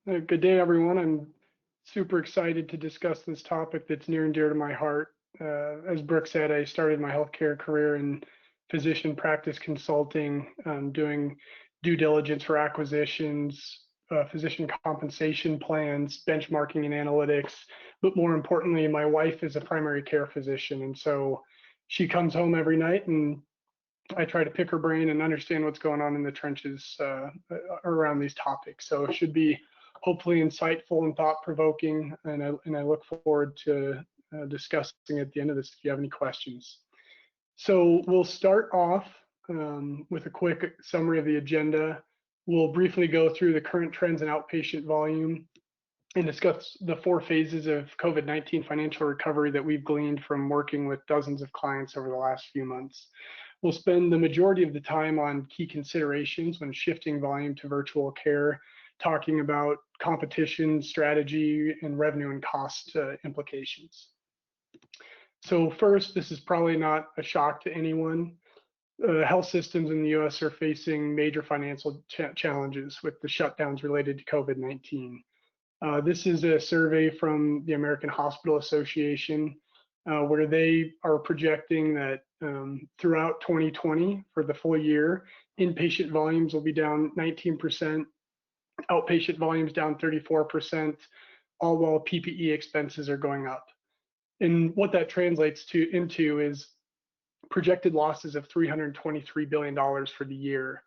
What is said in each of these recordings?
Good day, everyone. I'm super excited to discuss this topic that's near and dear to my heart. As Brooke said, I started my healthcare career in physician practice consulting, doing due diligence for acquisitions, physician compensation plans, benchmarking and analytics. But more importantly, my wife is a primary care physician. And so she comes home every night and I try to pick her brain and understand what's going on in the trenches around these topics. So it should be hopefully insightful and thought-provoking, and I look forward to discussing at the end of this if you have any questions. So we'll start off with a quick summary of the agenda. We'll briefly go through the current trends in outpatient volume and discuss the 4 phases of COVID-19 financial recovery that we've gleaned from working with dozens of clients over the last few months. We'll spend the majority of the time on key considerations when shifting volume to virtual care, talking about competition, strategy, and revenue and cost implications. So first, this is probably not a shock to anyone. Health systems in the US are facing major financial challenges with the shutdowns related to COVID-19. This is a survey from the American Hospital Association, where they are projecting that throughout 2020 for the full year, inpatient volumes will be down 19%, outpatient volumes down 34%, all while PPE expenses are going up. And what that translates into is projected losses of $323 billion for the year.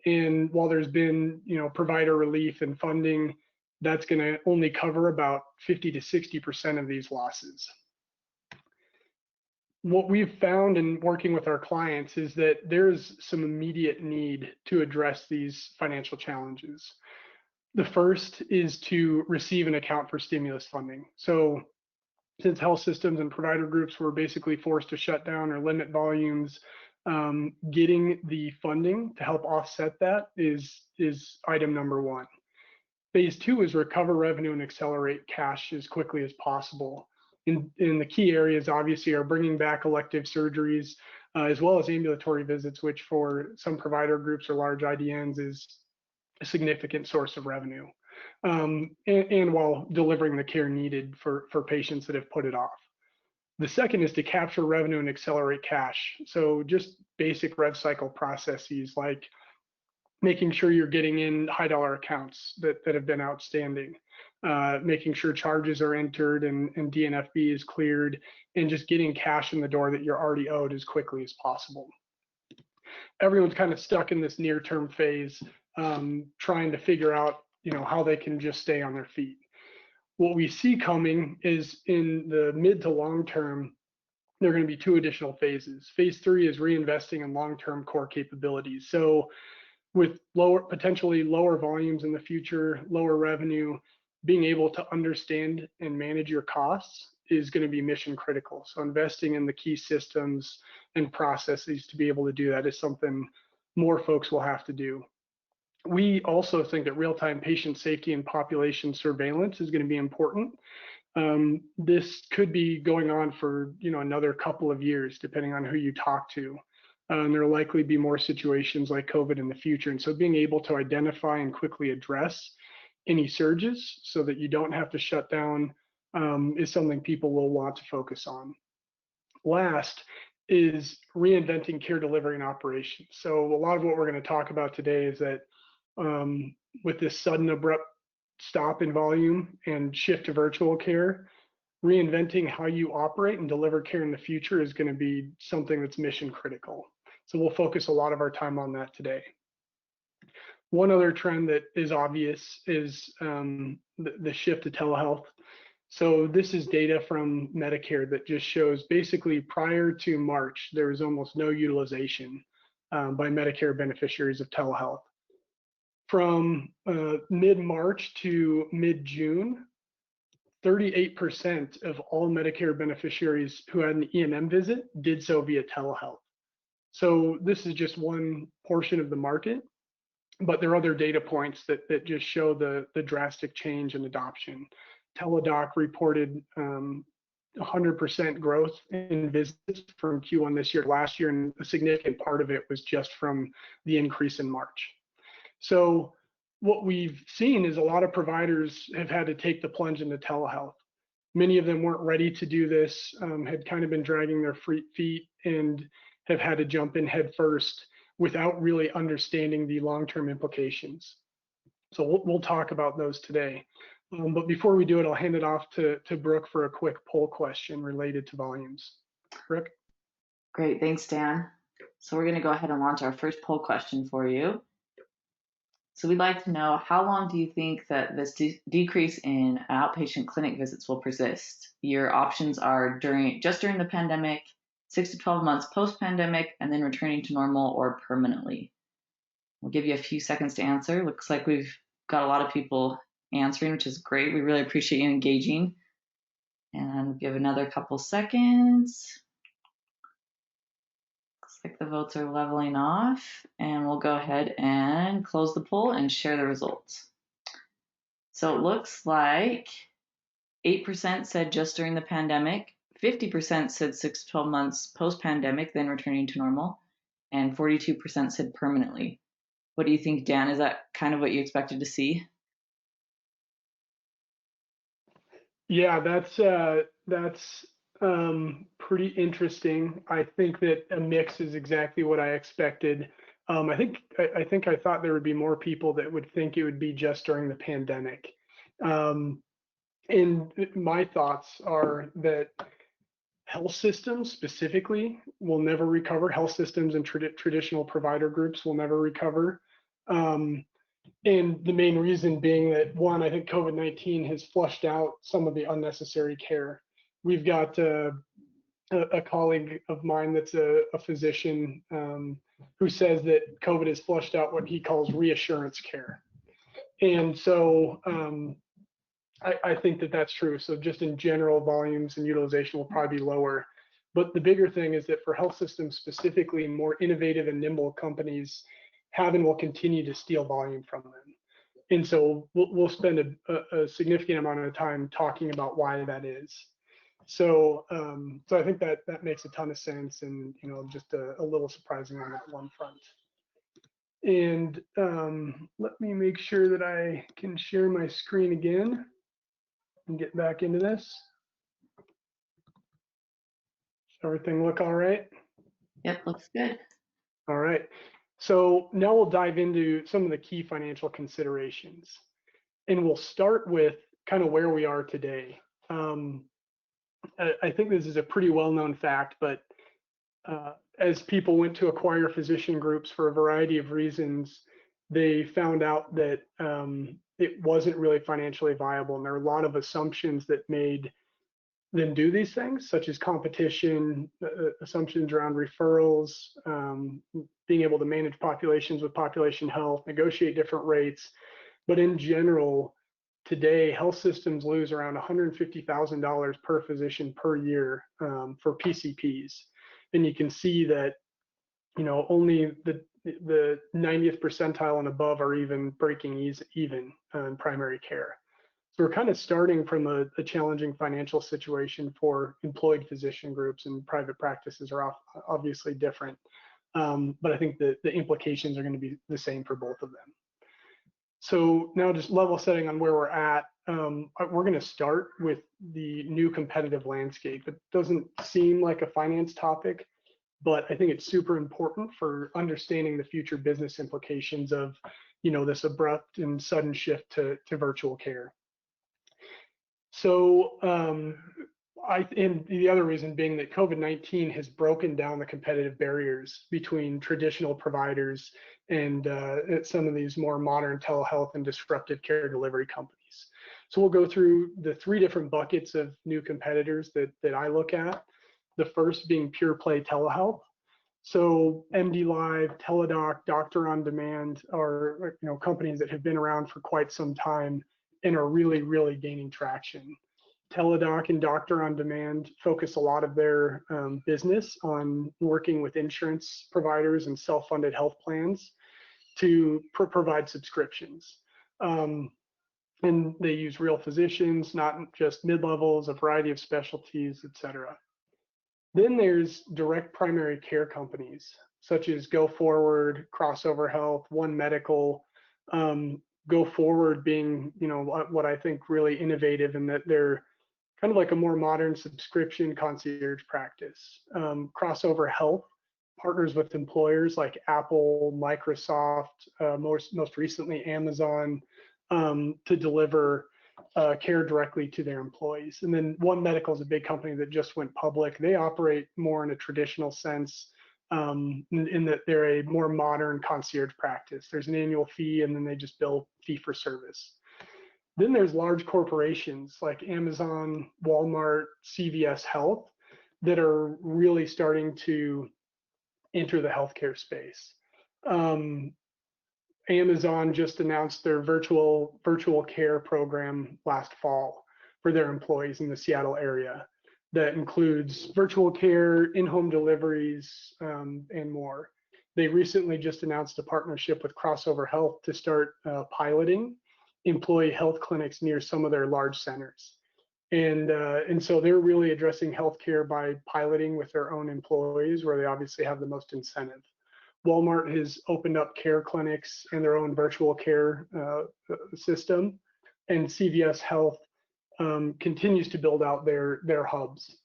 And while there's been, provider relief and funding, that's going to only cover about 50 to 60% of these losses. What we've found in working with our clients is that there's some immediate need to address these financial challenges. The first is to receive and account for stimulus funding. So since health systems and provider groups were basically forced to shut down or limit volumes, getting the funding to help offset that is item number 1. Phase 2 is recover revenue and accelerate cash as quickly as possible. In the key areas, obviously, are bringing back elective surgeries, as well as ambulatory visits, which for some provider groups or large IDNs is a significant source of revenue, and while delivering the care needed for patients that have put it off. The second is to capture revenue and accelerate cash. So just basic rev cycle processes like making sure you're getting in high dollar accounts that have been outstanding, making sure charges are entered and DNFB is cleared, and just getting cash in the door that you're already owed as quickly as possible. Everyone's kind of stuck in this near-term phase, trying to figure out, how they can just stay on their feet. What we see coming is in the mid to long term, there are going to be 2 additional phases. Phase 3 is reinvesting in long-term core capabilities. So with potentially lower volumes in the future, lower revenue, being able to understand and manage your costs is going to be mission critical. So investing in the key systems and processes to be able to do that is something more folks will have to do. We also think that real-time patient safety and population surveillance is going to be important. This could be going on for another couple of years, depending on who you talk to. And there will likely be more situations like COVID in the future. And so being able to identify and quickly address any surges so that you don't have to shut down is something people will want to focus on. Last is reinventing care delivery and operations. So a lot of what we're going to talk about today is that with this sudden abrupt stop in volume and shift to virtual care, reinventing how you operate and deliver care in the future is going to be something that's mission critical. So we'll focus a lot of our time on that today. One other trend that is obvious is the shift to telehealth. So this is data from Medicare that just shows basically prior to March, there was almost no utilization by Medicare beneficiaries of telehealth. From mid-March to mid-June, 38% of all Medicare beneficiaries who had an E&M visit did so via telehealth. So this is just one portion of the market, but there are other data points that just show the drastic change in adoption. Teladoc reported 100% growth in visits from Q1 this year to last year, and a significant part of it was just from the increase in March. So what we've seen is a lot of providers have had to take the plunge into telehealth. Many of them weren't ready to do this, had kind of been dragging their feet and have had to jump in head first without really understanding the long-term implications. So we'll talk about those today. But before we do it, I'll hand it off to Brooke for a quick poll question related to volumes. Brooke? Great, thanks, Dan. So we're going to go ahead and launch our first poll question for you. So we'd like to know, how long do you think that this decrease in outpatient clinic visits will persist? Your options are just during the pandemic, 6 to 12 months post-pandemic, and then returning to normal or permanently. We'll give you a few seconds to answer. Looks like we've got a lot of people answering, which is great. We really appreciate you engaging. And give another couple seconds. Looks like the votes are leveling off, and we'll go ahead and close the poll and share the results. So it looks like 8% said just during the pandemic, 50% said 6 to 12 months post-pandemic, then returning to normal, and 42% said permanently. What do you think, Dan? Is that kind of what you expected to see? Yeah, that's pretty interesting. I think that a mix is exactly what I expected. I think I thought there would be more people that would think it would be just during the pandemic. And my thoughts are that health systems specifically will never recover. Health systems and traditional provider groups will never recover. And the main reason being that, one, I think COVID-19 has flushed out some of the unnecessary care. We've got a colleague of mine that's a physician who says that COVID has flushed out what he calls reassurance care. And so I think that that's true. So just in general, volumes and utilization will probably be lower. But the bigger thing is that for health systems specifically, more innovative and nimble companies have and will continue to steal volume from them. And so we'll spend a significant amount of time talking about why that is. So I think that makes a ton of sense, and just a little surprising on that one front. And let me make sure that I can share my screen again and get back into this. Does everything look all right? Yep, looks good. All right. So now we'll dive into some of the key financial considerations. And we'll start with kind of where we are today. I think this is a pretty well-known fact, but as people went to acquire physician groups for a variety of reasons, they found out that it wasn't really financially viable. And there are a lot of assumptions that made them do these things, such as competition, assumptions around referrals, being able to manage populations with population health, negotiate different rates. But in general, today, health systems lose around $150,000 per physician per year for PCPs. And you can see that, only the 90th percentile and above are even breaking even in primary care. So we're kind of starting from a challenging financial situation for employed physician groups, and private practices are obviously different. But I think that the implications are going to be the same for both of them. So now, just level setting on where we're at, we're going to start with the new competitive landscape. It doesn't seem like a finance topic, but I think it's super important for understanding the future business implications of, this abrupt and sudden shift to virtual care. So, and the other reason being that COVID-19 has broken down the competitive barriers between traditional providers and some of these more modern telehealth and disruptive care delivery companies. So we'll go through the 3 different buckets of new competitors that I look at. The first being pure play telehealth. So MD Live, Teladoc, Doctor on Demand are companies that have been around for quite some time and are really, really gaining traction. Teladoc and Doctor on Demand focus a lot of their business on working with insurance providers and self-funded health plans to provide subscriptions. And they use real physicians, not just mid-levels, a variety of specialties, et cetera. Then there's direct primary care companies, such as Go Forward, Crossover Health, One Medical. Go Forward being, what I think really innovative in that they're kind of like a more modern subscription concierge practice. Crossover Health partners with employers like Apple, Microsoft, most recently Amazon, to deliver care directly to their employees. And then One Medical is a big company that just went public. They operate more in a traditional sense, in that they're a more modern concierge practice. There's an annual fee, and then they just bill fee for service. Then there's large corporations like Amazon, Walmart, CVS Health that are really starting to enter the healthcare space. Amazon just announced their virtual care program last fall for their employees in the Seattle area. That includes virtual care, in-home deliveries, and more. They recently just announced a partnership with Crossover Health to start piloting employee health clinics near some of their large centers. And so they're really addressing healthcare by piloting with their own employees, where they obviously have the most incentive. Walmart has opened up care clinics and their own virtual care system, and CVS Health continues to build out their hubs.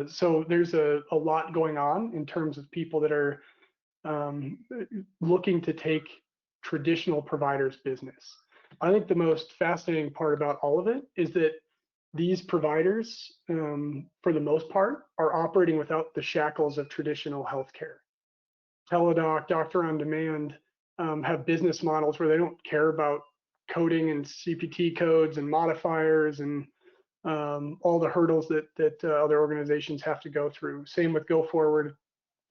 So there's a lot going on in terms of people that are looking to take traditional providers' business. I think the most fascinating part about all of it is that these providers, for the most part, are operating without the shackles of traditional healthcare. Teladoc, Doctor on Demand have business models where they don't care about coding and CPT codes and modifiers and all the hurdles that other organizations have to go through. Same with Go Forward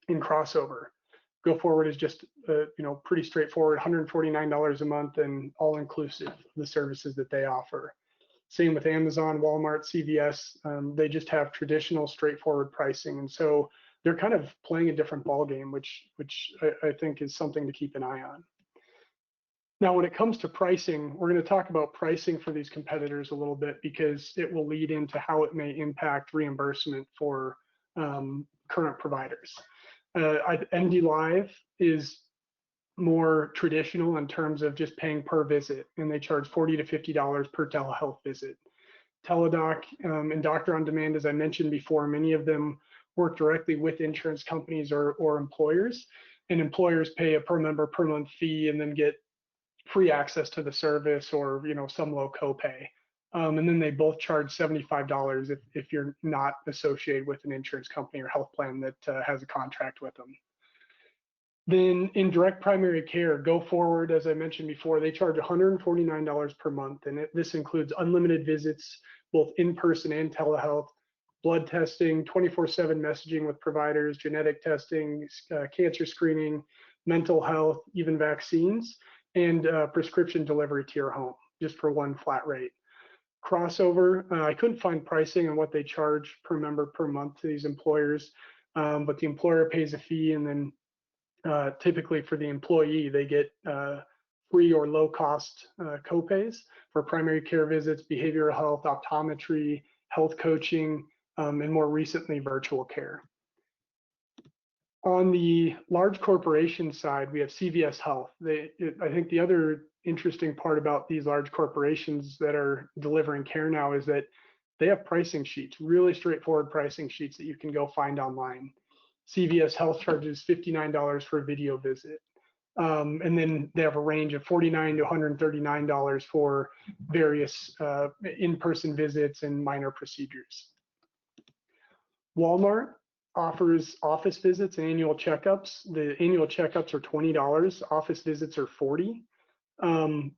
and Crossover. Go Forward is just pretty straightforward, $149 a month and all inclusive of the services that they offer. Same with Amazon, Walmart, CVS. They just have traditional, straightforward pricing, and so they're kind of playing a different ballgame, which I think is something to keep an eye on. Now, when it comes to pricing, we're going to talk about pricing for these competitors a little bit because it will lead into how it may impact reimbursement for current providers. MD Live is more traditional in terms of just paying per visit, and they charge $40 to $50 per telehealth visit. Teladoc and Doctor on Demand, as I mentioned before, many of them work directly with insurance companies or employers, and employers pay a per member per month fee and then get free access to the service or some low copay. And then they both charge $75 if you're not associated with an insurance company or health plan that has a contract with them. Then in direct primary care, Go Forward, as I mentioned before, they charge $149 per month, and this includes unlimited visits, both in-person and telehealth, blood testing, 24/7 messaging with providers, genetic testing, cancer screening, mental health, even vaccines, and prescription delivery to your home, just for one flat rate. Crossover, I couldn't find pricing on what they charge per member per month to these employers, but the employer pays a fee, and then typically for the employee, they get free or low cost copays for primary care visits, behavioral health, optometry, health coaching, and more recently, virtual care. On the large corporation side, we have CVS Health. I think the other interesting part about these large corporations that are delivering care now is that they have pricing sheets, really straightforward pricing sheets that you can go find online. CVS Health charges $59 for a video visit. And then they have a range of $49 to $139 for various in-person visits and minor procedures. Walmart offers office visits and annual checkups. The annual checkups are $20, office visits are $40.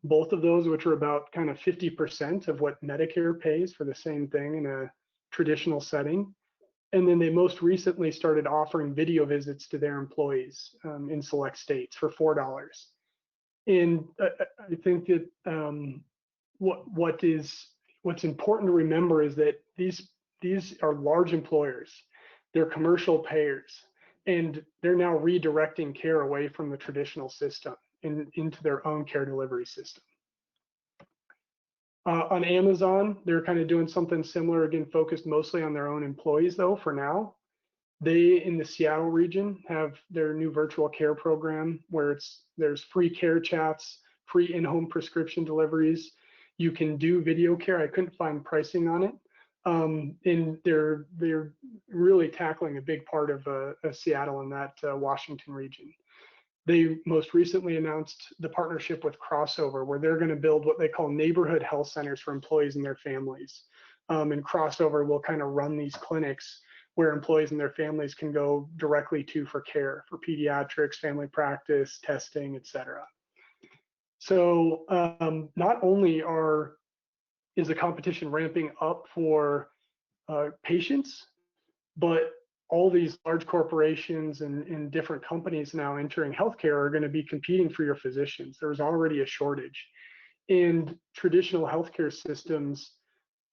Both of those, which are about kind of 50% of what Medicare pays for the same thing in a traditional setting. And then they most recently started offering video visits to their employees in select states for $4. And I think that what's important to remember is that these are large employers. They're commercial payers, and they're now redirecting care away from the traditional system and into their own care delivery system. On Amazon, they're kind of doing something similar, again, focused mostly on their own employees though for now. They, in the Seattle region, have their new virtual care program where there's free care chats, free in-home prescription deliveries. You can do video care. I couldn't find pricing on it. And they're really tackling a big part of Seattle and that Washington region. They most recently announced the partnership with Crossover, where they're going to build what they call neighborhood health centers for employees and their families. And Crossover will kind of run these clinics where employees and their families can go directly to for care, for pediatrics, family practice, testing, et cetera. So not only is the competition ramping up for patients, but all these large corporations and different companies now entering healthcare are going to be competing for your physicians. There's already a shortage. And traditional healthcare systems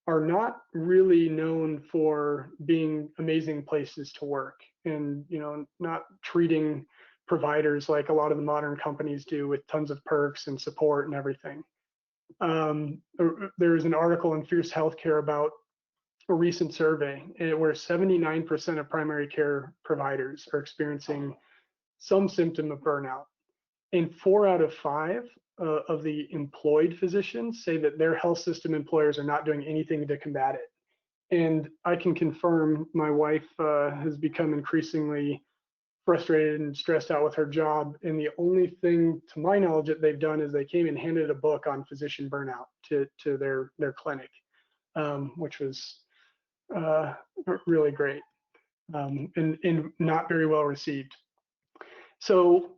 are not really known for being amazing places to work, and not treating providers like a lot of the modern companies do with tons of perks and support and everything. There's an article in Fierce Healthcare about a recent survey where 79% of primary care providers are experiencing some symptom of burnout. And 4 out of 5 of the employed physicians say that their health system employers are not doing anything to combat it. And I can confirm my wife has become increasingly frustrated and stressed out with her job. And the only thing, to my knowledge, that they've done is they came and handed a book on physician burnout to their clinic, which was really great, and not very well received. So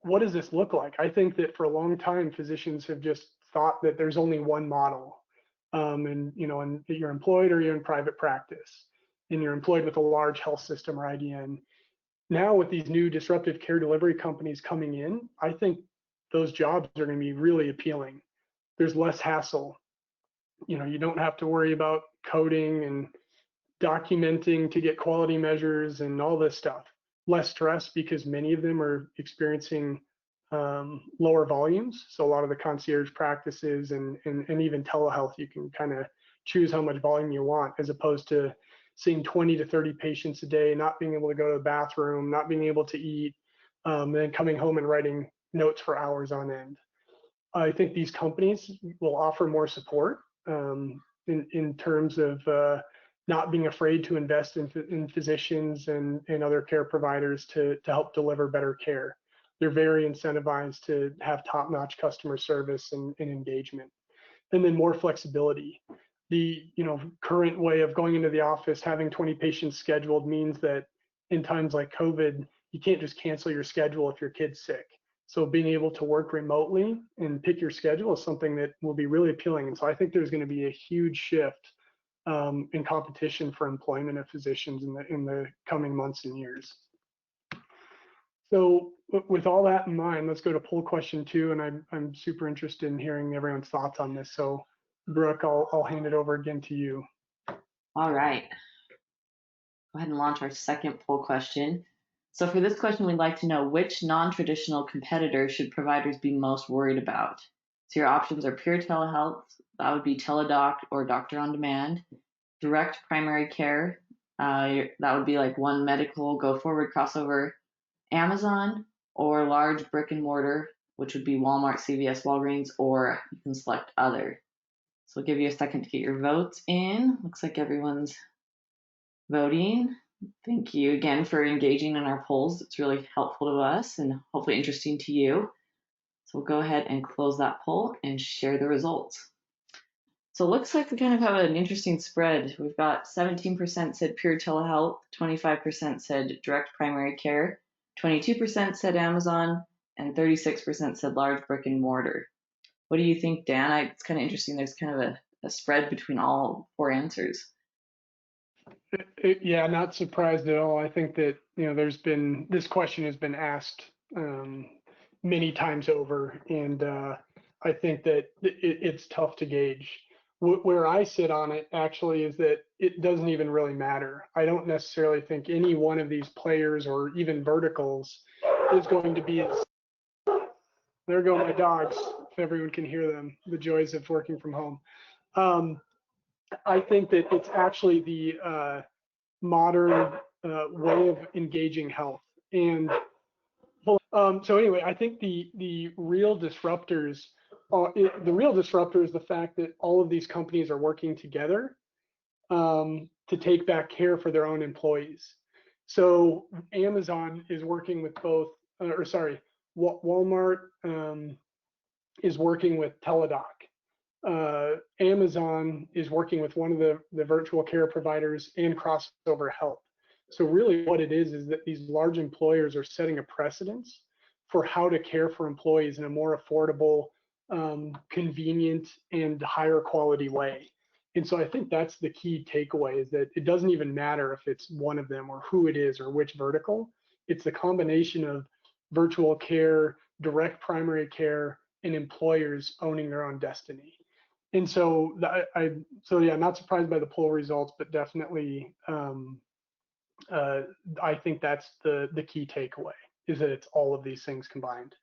what does this look like? I think that for a long time, physicians have just thought that there's only one model, and you're employed or you're in private practice, and you're employed with a large health system or IDN. Now with these new disruptive care delivery companies coming in, I think those jobs are going to be really appealing. There's less hassle. You don't have to worry about coding and documenting to get quality measures and all this stuff. Less stress because many of them are experiencing lower volumes. So a lot of the concierge practices and even telehealth, you can kind of choose how much volume you want, as opposed to seeing 20 to 30 patients a day, not being able to go to the bathroom, not being able to eat, then coming home and writing notes for hours on end. I think these companies will offer more support in terms of not being afraid to invest in physicians and other care providers to help deliver better care. They're very incentivized to have top-notch customer service and engagement. And then more flexibility. The current way of going into the office, having 20 patients scheduled, means that in times like COVID, you can't just cancel your schedule if your kid's sick. So being able to work remotely and pick your schedule is something that will be really appealing. And so I think there's going to be a huge shift in competition for employment of physicians in the coming months and years. So with all that in mind, let's go to poll question 2, and I'm super interested in hearing everyone's thoughts on this. So Brooke, I'll hand it over again to you. All right. Go ahead and launch our second poll question. So for this question, we'd like to know which non-traditional competitors should providers be most worried about? So your options are pure telehealth, that would be Teladoc or Doctor on Demand, direct primary care, that would be like One Medical, Go Forward, Crossover, Amazon, or large brick and mortar, which would be Walmart, CVS, Walgreens, or you can select other. So we'll give you a second to get your votes in. Looks like everyone's voting. Thank you again for engaging in our polls. It's really helpful to us and hopefully interesting to you. So we'll go ahead and close that poll and share the results. So it looks like we kind of have an interesting spread. We've got 17% said pure telehealth, 25% said direct primary care, 22% said Amazon, and 36% said large brick and mortar. What do you think, Dan? It's kind of interesting. There's kind of a spread between all 4 answers. Yeah, not surprised at all. I think that this question has been asked many times over, and I think that it's tough to gauge. Where I sit on it actually is that it doesn't even really matter. I don't necessarily think any one of these players or even verticals is going to be as. There go my dogs, if everyone can hear them, the joys of working from home. I think that it's actually the modern way of engaging health. And so anyway, I think the real disruptors The real disruptor is the fact that all of these companies are working together to take back care for their own employees. So Amazon is working with both, or sorry, Walmart is working with Teladoc. Amazon is working with one of the virtual care providers and Crossover Health. So really what it is that these large employers are setting a precedence for how to care for employees in a more affordable, convenient, and higher quality way. And so I think that's the key takeaway, is that it doesn't even matter if it's one of them or who it is or which vertical. It's the combination of virtual care, direct primary care, and employers owning their own destiny. And so yeah, not surprised by the poll results, but definitely I think that's the key takeaway, is that it's all of these things combined.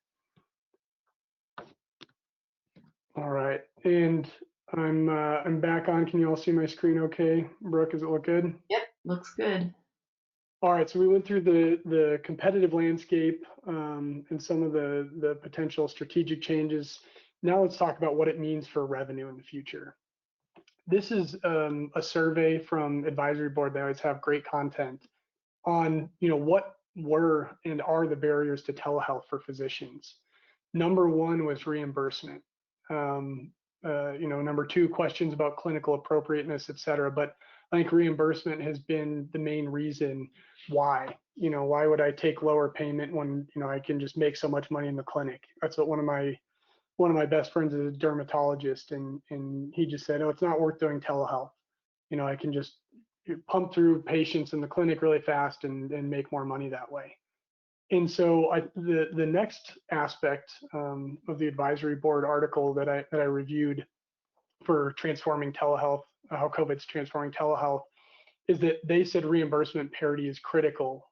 All right, and I'm back on. Can you all see my screen okay? Brooke, does it look good? Yep, looks good. All right, so we went through the competitive landscape and some of the potential strategic changes. Now let's talk about what it means for revenue in the future. This is a survey from Advisory Board. They always have great content on, what were and are the barriers to telehealth for physicians. Number one was reimbursement. Number two, questions about clinical appropriateness, et cetera. But I think reimbursement has been the main reason why. Why would I take lower payment when I can just make so much money in the clinic? That's what one of my best friends is a dermatologist, and he just said, oh, it's not worth doing telehealth. I can just pump through patients in the clinic really fast and make more money that way. And so the next aspect of the advisory board article that I reviewed for transforming telehealth, how COVID's transforming telehealth, is that they said reimbursement parity is critical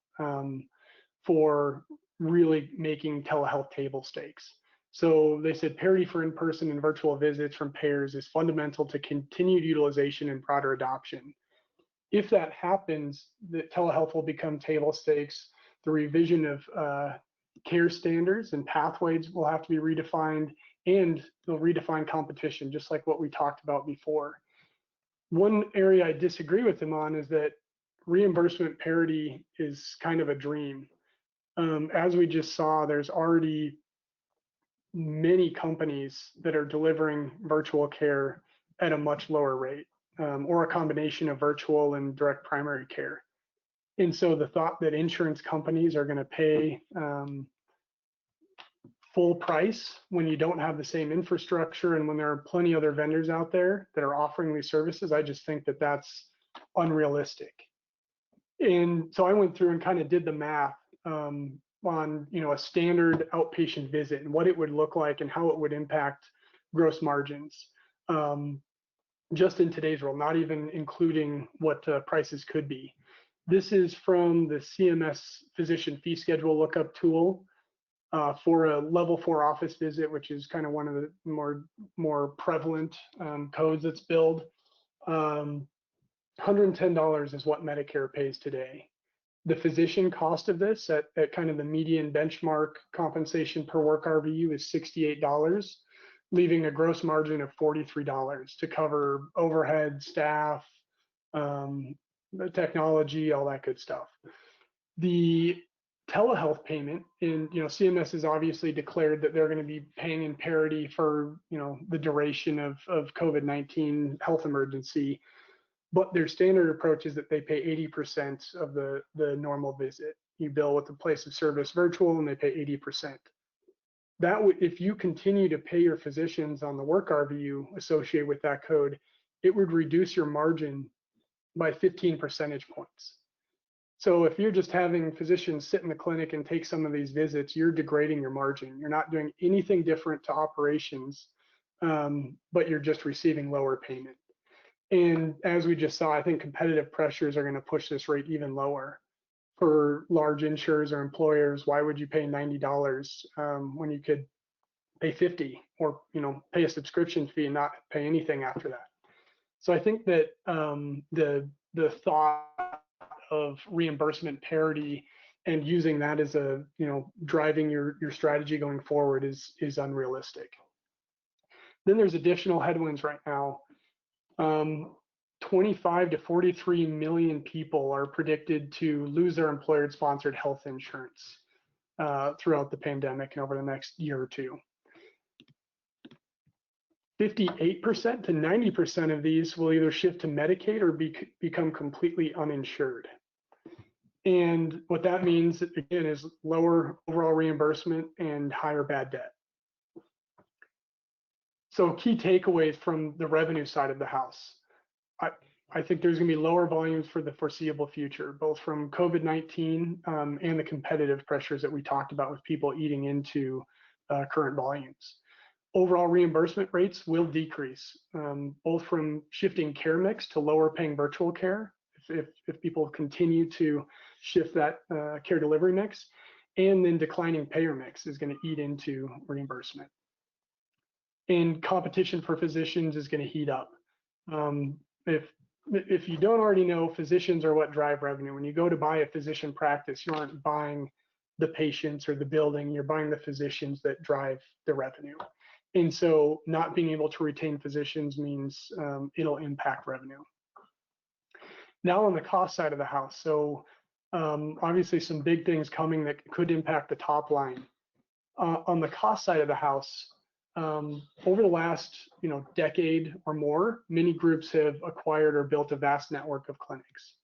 for really making telehealth table stakes. So they said parity for in-person and virtual visits from payers is fundamental to continued utilization and broader adoption. If that happens, the telehealth will become table stakes. The revision of care standards and pathways will have to be redefined, and they'll redefine competition, just like what we talked about before. One area I disagree with them on is that reimbursement parity is kind of a dream. As we just saw, there's already many companies that are delivering virtual care at a much lower rate, or a combination of virtual and direct primary care. And so the thought that insurance companies are going to pay full price when you don't have the same infrastructure and when there are plenty other vendors out there that are offering these services, I just think that that's unrealistic. And so I went through and kind of did the math on a standard outpatient visit and what it would look like and how it would impact gross margins just in today's world, not even including what prices could be. This is from the CMS physician fee schedule lookup tool for a level 4 office visit, which is kind of one of the more prevalent codes that's billed. $110 is what Medicare pays today. The physician cost of this at kind of the median benchmark compensation per work RVU is $68, leaving a gross margin of $43 to cover overhead, staff, technology, all that good stuff. The telehealth payment, and CMS has obviously declared that they're going to be paying in parity for the duration of COVID-19 health emergency. But their standard approach is that they pay 80% of the normal visit. You bill with the place of service virtual, and they pay 80%. That would, if you continue to pay your physicians on the work RVU associated with that code, it would reduce your margin by 15 percentage points. So if you're just having physicians sit in the clinic and take some of these visits, you're degrading your margin. You're not doing anything different to operations, but you're just receiving lower payment. And as we just saw, I think competitive pressures are going to push this rate even lower. For large insurers or employers, why would you pay $90 when you could pay $50, or pay a subscription fee and not pay anything after that? So I think that the thought of reimbursement parity and using that as a driving your strategy going forward is unrealistic. Then there's additional headwinds right now. 25 to 43 million people are predicted to lose their employer-sponsored health insurance throughout the pandemic and over the next year or two. 58% to 90% of these will either shift to Medicaid or become completely uninsured. And what that means, again, is lower overall reimbursement and higher bad debt. So key takeaways from the revenue side of the house. I think there's going to be lower volumes for the foreseeable future, both from COVID-19 and the competitive pressures that we talked about with people eating into current volumes. Overall reimbursement rates will decrease, both from shifting care mix to lower paying virtual care, if people continue to shift that care delivery mix, and then declining payer mix is going to eat into reimbursement. And competition for physicians is going to heat up. If you don't already know, physicians are what drive revenue. When you go to buy a physician practice, you aren't buying the patients or the building, you're buying the physicians that drive the revenue. And so not being able to retain physicians means it'll impact revenue. Now on the cost side of the house, so obviously some big things coming that could impact the top line. On the cost side of the house, over the last decade or more, many groups have acquired or built a vast network of clinics,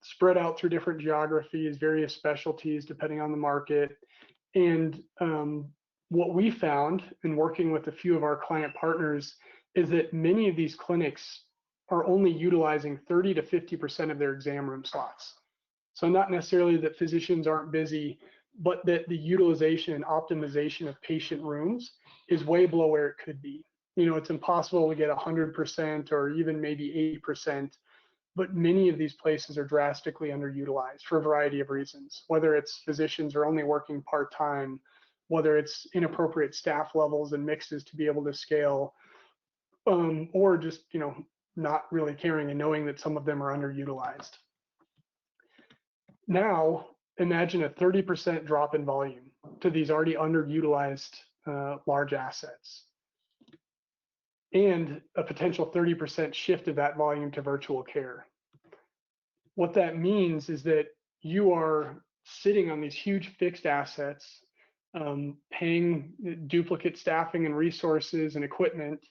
spread out through different geographies, various specialties depending on the market. And what we found in working with a few of our client partners is that many of these clinics are only utilizing 30 to 50% of their exam room slots. So not necessarily that physicians aren't busy, but that the utilization and optimization of patient rooms is way below where it could be. It's impossible to get 100% or even maybe 80%, but many of these places are drastically underutilized for a variety of reasons, whether it's physicians are only working part-time, whether it's inappropriate staff levels and mixes to be able to scale, or just, not really caring and knowing that some of them are underutilized. Now, imagine a 30% drop in volume to these already underutilized large assets, and a potential 30% shift of that volume to virtual care. What that means is that you are sitting on these huge fixed assets, paying duplicate staffing and resources and equipment,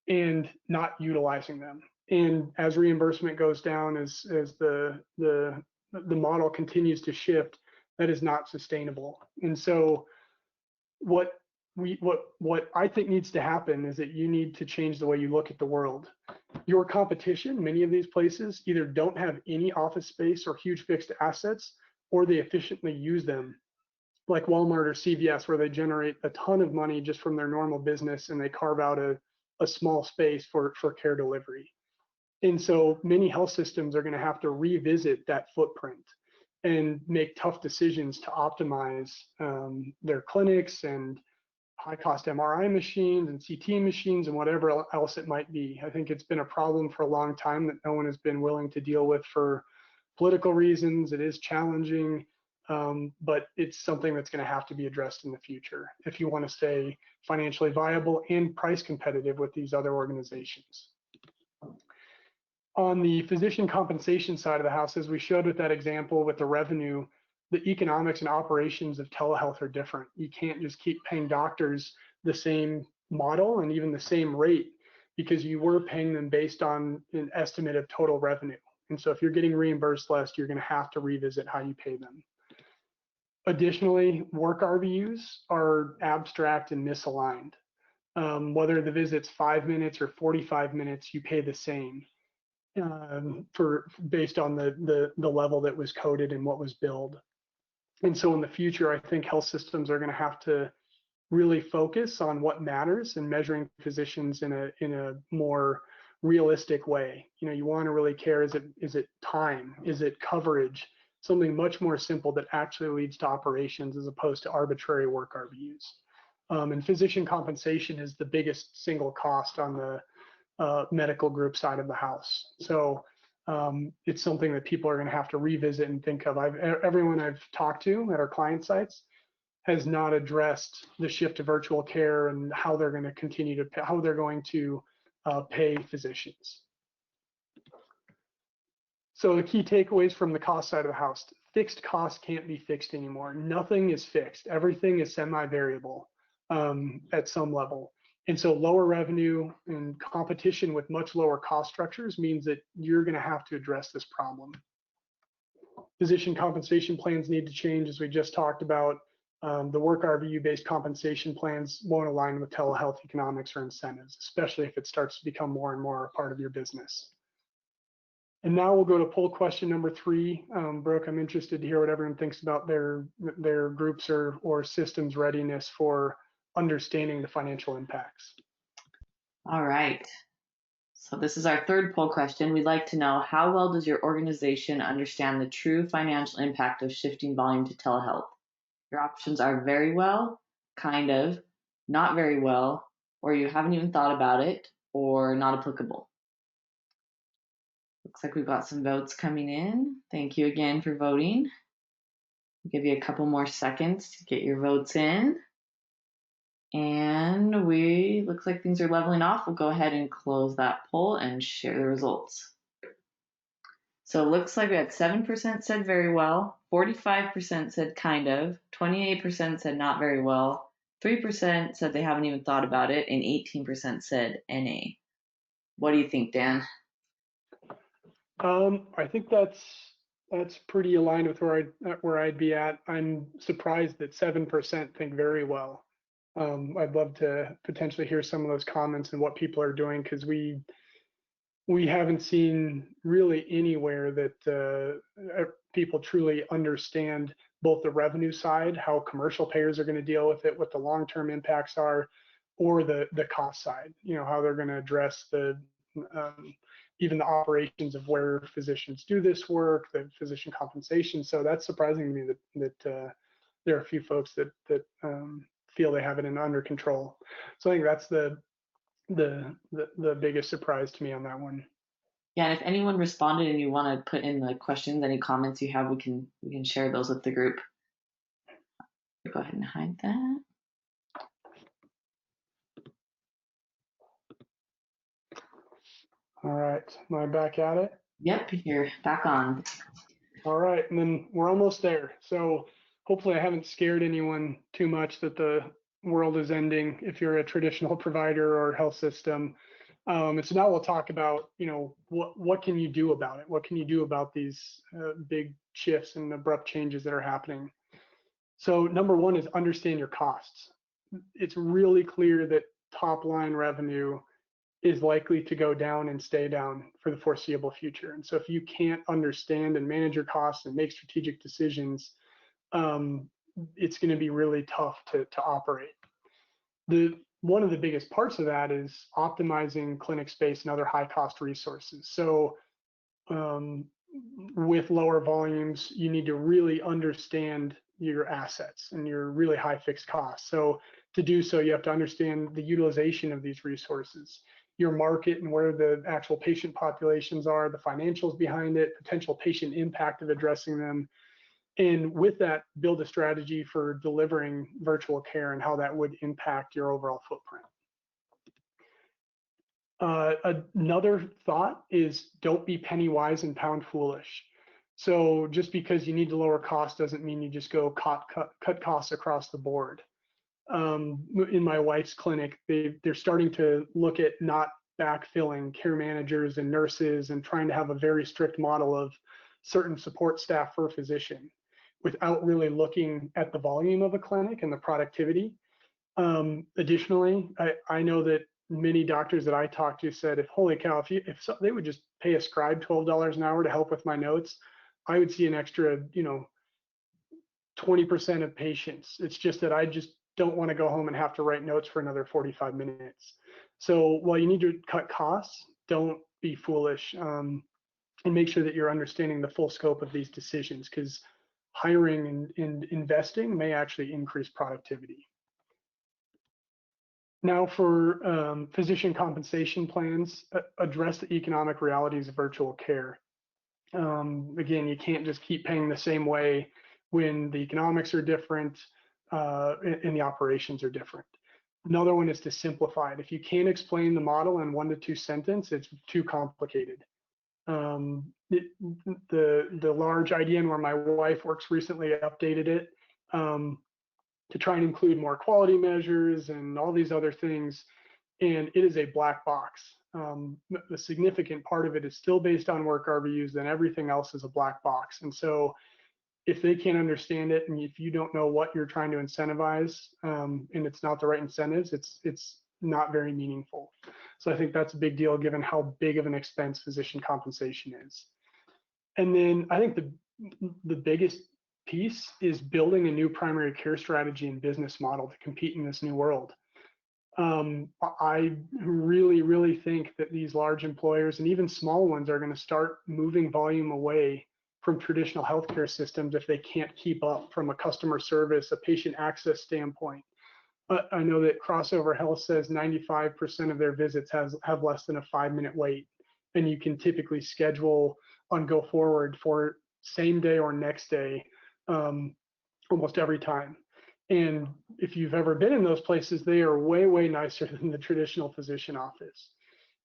and not utilizing them. And as reimbursement goes down, as the model continues to shift, that is not sustainable. And so what I think needs to happen is that you need to change the way you look at the world. Your competition, many of these places either don't have any office space or huge fixed assets, or they efficiently use them, like Walmart or CVS, where they generate a ton of money just from their normal business and they carve out a small space for care delivery. And so many health systems are going to have to revisit that footprint and make tough decisions to optimize their clinics and high-cost MRI machines and CT machines and whatever else it might be. I think it's been a problem for a long time that no one has been willing to deal with for political reasons. It is challenging, but it's something that's going to have to be addressed in the future if you want to stay financially viable and price competitive with these other organizations. On the physician compensation side of the house, as we showed with that example with the revenue, the economics and operations of telehealth are different. You can't just keep paying doctors the same model and even the same rate, because you were paying them based on an estimate of total revenue. And so if you're getting reimbursed less, you're going to have to revisit how you pay them. Additionally, work RVUs are abstract and misaligned. Whether the visit's 5 minutes or 45 minutes, you pay the same based on the level that was coded and what was billed. And so in the future, I think health systems are going to have to really focus on what matters and measuring physicians in a more realistic way. You want to really care, is it time? Is it coverage? Something much more simple that actually leads to operations as opposed to arbitrary work RVUs. And physician compensation is the biggest single cost on the medical group side of the house. So it's something that people are going to have to revisit and think of. Everyone I've talked to at our client sites has not addressed the shift to virtual care and how they're going to continue to how they're going to pay physicians. So the key takeaways from the cost side of the house: fixed costs can't be fixed anymore. Nothing is fixed. Everything is semi-variable at some level. And so lower revenue and competition with much lower cost structures means that you're going to have to address this problem. Physician compensation plans need to change, as we just talked about. The work RVU-based compensation plans won't align with telehealth economics or incentives, especially if it starts to become more and more a part of your business. And now we'll go to poll question number 3. Brooke, I'm interested to hear what everyone thinks about their groups or systems readiness for understanding the financial impacts. All right. So this is our third poll question. We'd like to know, how well does your organization understand the true financial impact of shifting volume to telehealth? Your options are very well, kind of, not very well, or you haven't even thought about it, or not applicable. Looks like we've got some votes coming in. Thank you again for voting. I'll give you a couple more seconds to get your votes in. And looks like things are leveling off. We'll go ahead and close that poll and share the results. So it looks like we had 7% said very well, 45% said kind of, 28% said not very well, 3% said they haven't even thought about it, and 18% said NA. What do you think, Dan? I think that's pretty aligned with where I'd be at. I'm surprised that 7% think very well. I'd love to potentially hear some of those comments and what people are doing, because we haven't seen really anywhere that people truly understand both the revenue side, how commercial payers are going to deal with it, what the long-term impacts are, or the cost side, how they're going to address the even the operations of where physicians do this work, the physician compensation. So that's surprising to me that there are a few folks that feel they have it under control. So I think that's the biggest surprise to me on that one. Yeah, and if anyone responded and you want to put in the questions, any comments you have, we can share those with the group. Go ahead and hide that. All right, am I back at it? Yep, you're back on. All right, and then we're almost there. So hopefully I haven't scared anyone too much that the world is ending if you're a traditional provider or health system. And so now we'll talk about, what can you do about it? What can you do about these big shifts and abrupt changes that are happening? So number one is understand your costs. It's really clear that top line revenue is likely to go down and stay down for the foreseeable future. And so if you can't understand and manage your costs and make strategic decisions, it's going to be really tough to operate. One of the biggest parts of that is optimizing clinic space and other high cost resources. So with lower volumes, you need to really understand your assets and your really high fixed costs. So to do so, you have to understand the utilization of these resources, your market and where the actual patient populations are, the financials behind it, potential patient impact of addressing them. And with that, build a strategy for delivering virtual care and how that would impact your overall footprint. Another thought is don't be penny wise and pound foolish. So just because you need to lower costs doesn't mean you just go cut costs across the board. In my wife's clinic, they're starting to look at not backfilling care managers and nurses and trying to have a very strict model of certain support staff per physician without really looking at the volume of a clinic and the productivity. Additionally, I know that many doctors that I talked to said, holy cow, if they would just pay a scribe $12 an hour to help with my notes, I would see an extra, 20% of patients. It's just that I just don't want to go home and have to write notes for another 45 minutes. So while you need to cut costs, don't be foolish, and make sure that you're understanding the full scope of these decisions, because hiring and investing may actually increase productivity. Now for physician compensation plans, address the economic realities of virtual care. Again, you can't just keep paying the same way when the economics are different. and the operations are different. Another one is to simplify it. If you can't explain the model in 1 to 2 sentences, it's too complicated. The large IDN where my wife works recently updated it to try and include more quality measures and all these other things, and it is a black box. The significant part of it is still based on work RVUs, then everything else is a black box. And so if they can't understand it, and if you don't know what you're trying to incentivize, and it's not the right incentives, it's not very meaningful. So I think that's a big deal given how big of an expense physician compensation is. And then I think the biggest piece is building a new primary care strategy and business model to compete in this new world. I really think that these large employers and even small ones are going to start moving volume away from traditional healthcare systems if they can't keep up from a customer service, a patient access standpoint. I know that Crossover Health says 95% of their visits have less than a 5-minute wait, and you can typically schedule on Go Forward for same day or next day almost every time. And if you've ever been in those places, they are way nicer than the traditional physician office.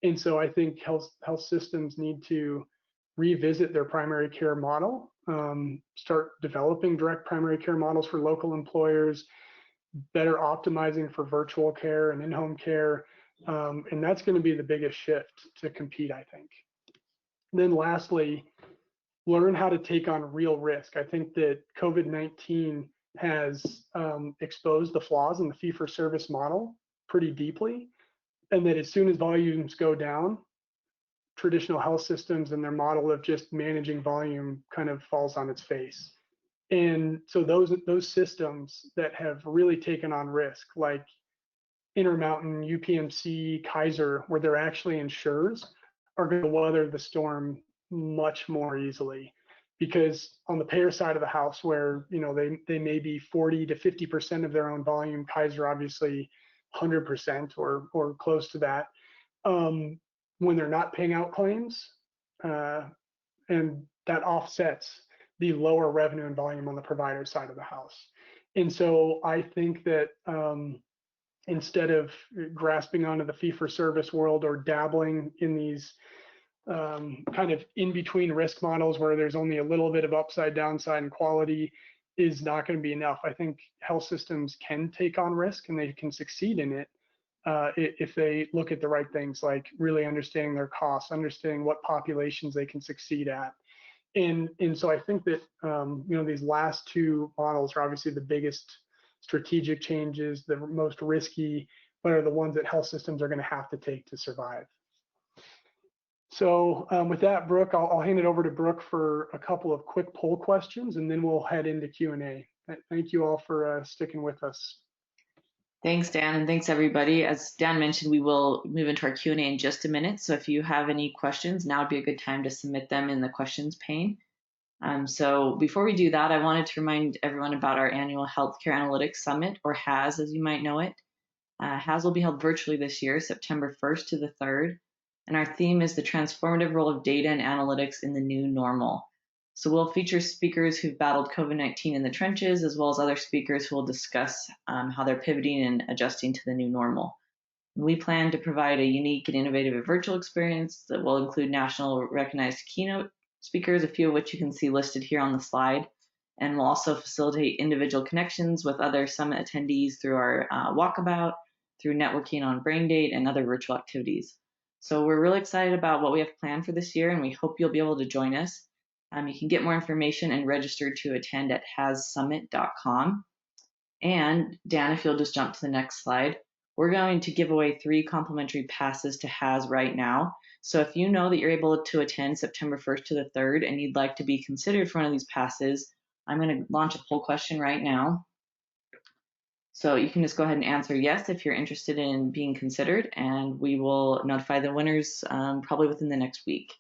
And so I think health systems need to revisit their primary care model, start developing direct primary care models for local employers, better optimizing for virtual care and in-home care. And that's going to be the biggest shift to compete, I think. Then lastly, learn how to take on real risk. I think that COVID-19 has exposed the flaws in the fee-for-service model pretty deeply, and that as soon as volumes go down, traditional health systems and their model of just managing volume kind of falls on its face. And so those systems that have really taken on risk, like Intermountain, UPMC, Kaiser, where they're actually insurers, are going to weather the storm much more easily. Because on the payer side of the house, where they may be 40 to 50% of their own volume, Kaiser obviously 100% or close to that. When they're not paying out claims, and that offsets the lower revenue and volume on the provider side of the house. And so I think that instead of grasping onto the fee-for-service world or dabbling in these kind of in-between risk models where there's only a little bit of upside, downside, and quality is not going to be enough. I think health systems can take on risk and they can succeed in it if they look at the right things, like really understanding their costs, understanding what populations they can succeed at. And so I think that these last two models are obviously the biggest strategic changes, the most risky, but are the ones that health systems are going to have to take to survive. So with that, Brooke, I'll hand it over to Brooke for a couple of quick poll questions, and then we'll head into Q&A. Thank you all for sticking with us. Thanks, Dan, and thanks, everybody. As Dan mentioned, we will move into our Q&A in just a minute. So if you have any questions, now would be a good time to submit them in the questions pane. So before we do that, I wanted to remind everyone about our annual Healthcare Analytics Summit, or HAS, as you might know it. HAS will be held virtually this year, September 1st to the 3rd. And our theme is the transformative role of data and analytics in the new normal. So we'll feature speakers who've battled COVID-19 in the trenches, as well as other speakers who will discuss how they're pivoting and adjusting to the new normal. And we plan to provide a unique and innovative virtual experience that will include national recognized keynote speakers, a few of which you can see listed here on the slide. And we'll also facilitate individual connections with other summit attendees through our walkabout, through networking on brain date, and other virtual activities. So we're really excited about what we have planned for this year, and we hope you'll be able to join us. You can get more information and register to attend at hassummit.com. And Dan, if you'll just jump to the next slide, we're going to give away 3 complimentary passes to HAS right now. So if you know that you're able to attend September 1st to the 3rd and you'd like to be considered for one of these passes, I'm going to launch a poll question right now. So you can just go ahead and answer yes if you're interested in being considered, and we will notify the winners probably within the next week.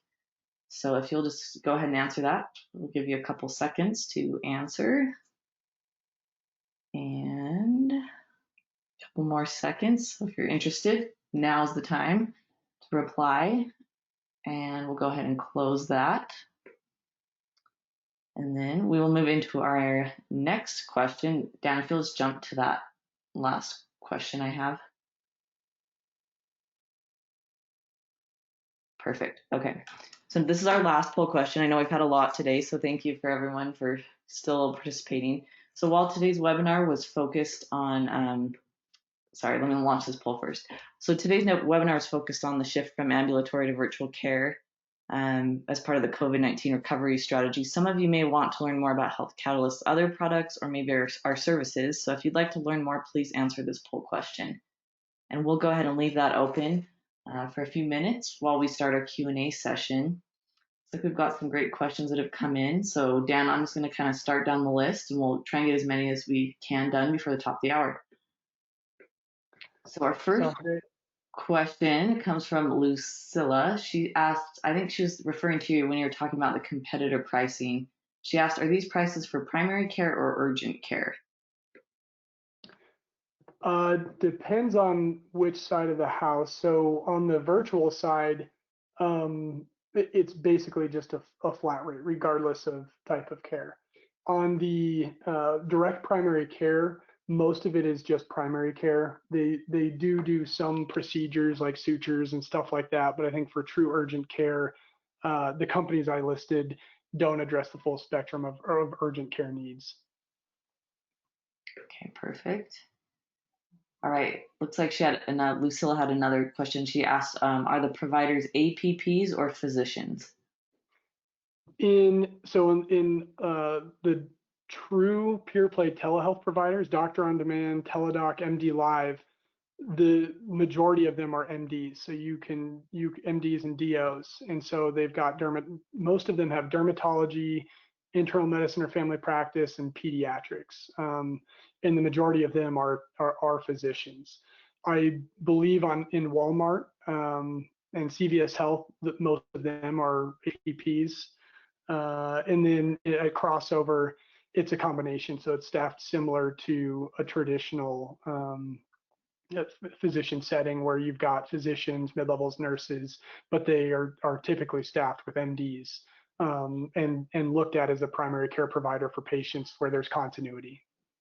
So if you'll just go ahead and answer that, we'll give you a couple seconds to answer. And a couple more seconds. So if you're interested, now's the time to reply. And we'll go ahead and close that. And then we will move into our next question. Dan, if you'll just jump to that last question I have. Perfect. Okay. So this is our last poll question. I know we've had a lot today, so thank you for everyone for still participating. So while today's webinar was focused on, sorry, let me launch this poll first. So today's webinar is focused on the shift from ambulatory to virtual care as part of the COVID-19 recovery strategy. Some of you may want to learn more about Health Catalyst's other products or maybe our services. So if you'd like to learn more, please answer this poll question. And we'll go ahead and leave that open for a few minutes while we start our Q&A session. Looks like we've got some great questions that have come in. So Dan, I'm just going to kind of start down the list and we'll try and get as many as we can done before the top of the hour. So our first question comes from Lucilla. She asked, I think she was referring to you when you were talking about the competitor pricing. She asked, are these prices for primary care or urgent care? Depends on which side of the house. So on the virtual side, it's basically just a flat rate, regardless of type of care. On the direct primary care, most of it is just primary care. They do some procedures like sutures and stuff like that, but I think for true urgent care, the companies I listed don't address the full spectrum of urgent care needs. Okay, perfect. All right, looks like Lucilla had another question. She asked, are the providers APPs or physicians? In the true pure play telehealth providers, Doctor on Demand, Teladoc, MD Live, the majority of them are MDs. So you MDs and DOs, and so they've got most of them have dermatology, internal medicine or family practice, and pediatrics. And the majority of them are physicians. I believe in Walmart and CVS Health that most of them are APPs. And then at crossover, it's a combination. So it's staffed similar to a traditional physician setting where you've got physicians, mid-levels, nurses, but they are typically staffed with MDs and looked at as a primary care provider for patients where there's continuity.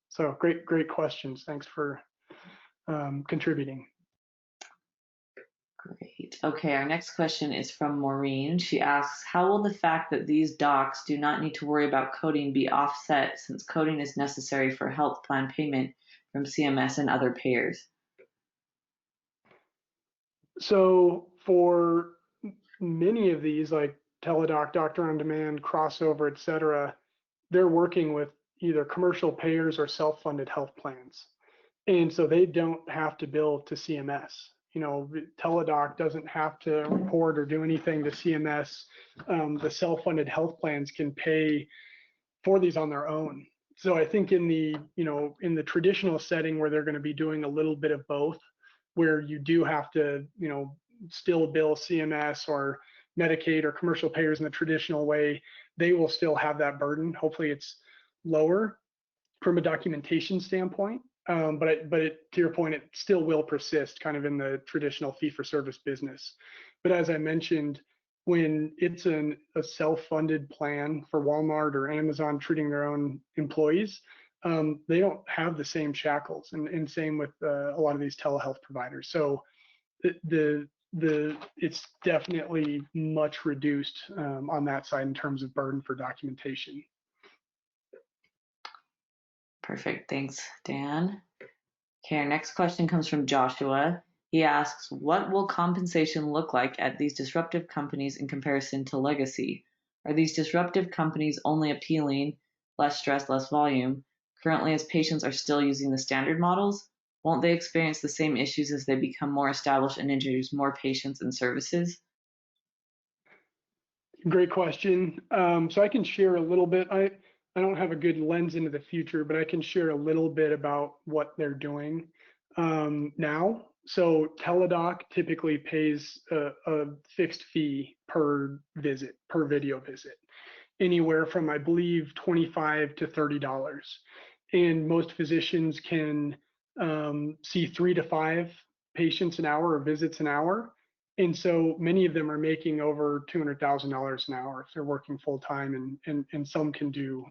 So great questions. Thanks for contributing. Great. Okay, our next question is from Maureen. She asks, how will the fact that these docs do not need to worry about coding be offset since coding is necessary for health plan payment from CMS and other payers? So for many of these, like Teladoc, Doctor on Demand, Crossover, et cetera, they're working with either commercial payers or self-funded health plans. And so they don't have to bill to CMS. You know, Teladoc doesn't have to report or do anything to CMS. The self-funded health plans can pay for these on their own. So I think in the traditional setting where they're going to be doing a little bit of both, where you do have to, still bill CMS or Medicaid or commercial payers in the traditional way, they will still have that burden. Hopefully it's lower from a documentation standpoint. But to your point, it still will persist kind of in the traditional fee-for-service business. But as I mentioned, when it's a self-funded plan for Walmart or Amazon treating their own employees, they don't have the same shackles, and same with a lot of these telehealth providers. So it's definitely much reduced on that side in terms of burden for documentation. Perfect. Thanks, Dan. Okay, our next question comes from Joshua. He asks, what will compensation look like at these disruptive companies in comparison to legacy? Are these disruptive companies only appealing less stress, less volume, currently as patients are still using the standard models? Won't they experience the same issues as they become more established and introduce more patients and services? Great question. So I can share a little bit. I don't have a good lens into the future, but I can share a little bit about what they're doing now. So Teladoc typically pays a fixed fee per visit, per video visit, anywhere from, I believe, $25 to $30. And most physicians can see 3 to 5 patients an hour or visits an hour. And so many of them are making over $200,000 an hour if they're working full time, and some can do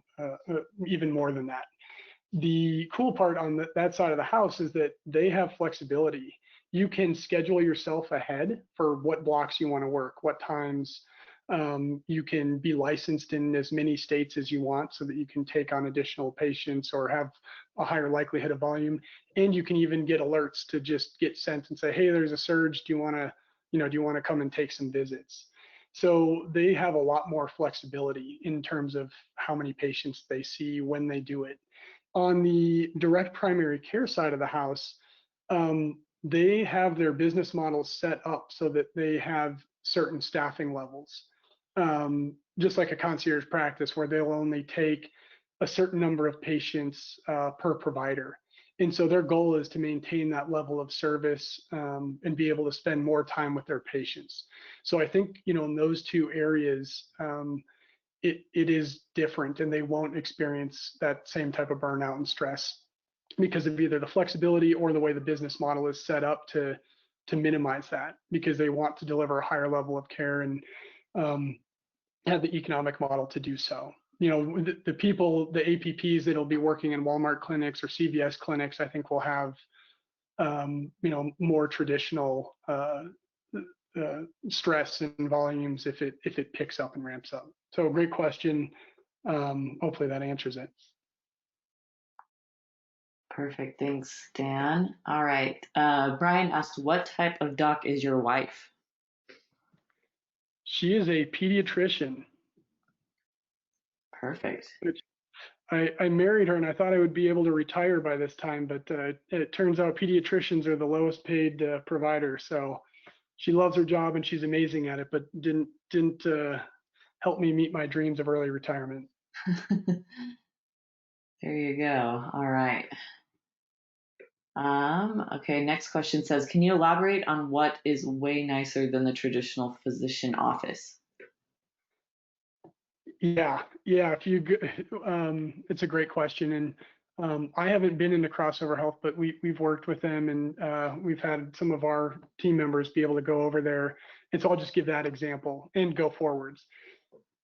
even more than that. The cool part on that side of the house is that they have flexibility. You can schedule yourself ahead for what blocks you want to work, what times. You can be licensed in as many states as you want so that you can take on additional patients or have a higher likelihood of volume. And you can even get alerts to just get sent and say, hey, there's a surge. Do you want to come and take some visits? So they have a lot more flexibility in terms of how many patients they see when they do it. On the direct primary care side of the house, they have their business models set up so that they have certain staffing levels, just like a concierge practice where they'll only take a certain number of patients per provider. And so their goal is to maintain that level of service and be able to spend more time with their patients. So I think, in those two areas, it is different, and they won't experience that same type of burnout and stress because of either the flexibility or the way the business model is set up to minimize that, because they want to deliver a higher level of care and have the economic model to do so. The people, the APPs that'll be working in Walmart clinics or CVS clinics, I think will have more traditional stress and volumes if it picks up and ramps up. So great question. Hopefully that answers it. Perfect. Thanks, Dan. All right. Brian asked, what type of doc is your wife? She is a pediatrician. Perfect. I married her and I thought I would be able to retire by this time, but it turns out pediatricians are the lowest paid provider. So she loves her job and she's amazing at it, but didn't help me meet my dreams of early retirement. There you go. All right. Okay, next question says, can you elaborate on what is way nicer than the traditional physician office? Yeah. It's a great question, and I haven't been into Crossover Health, but we've worked with them, and we've had some of our team members be able to go over there. And so I'll just give that example and go forwards.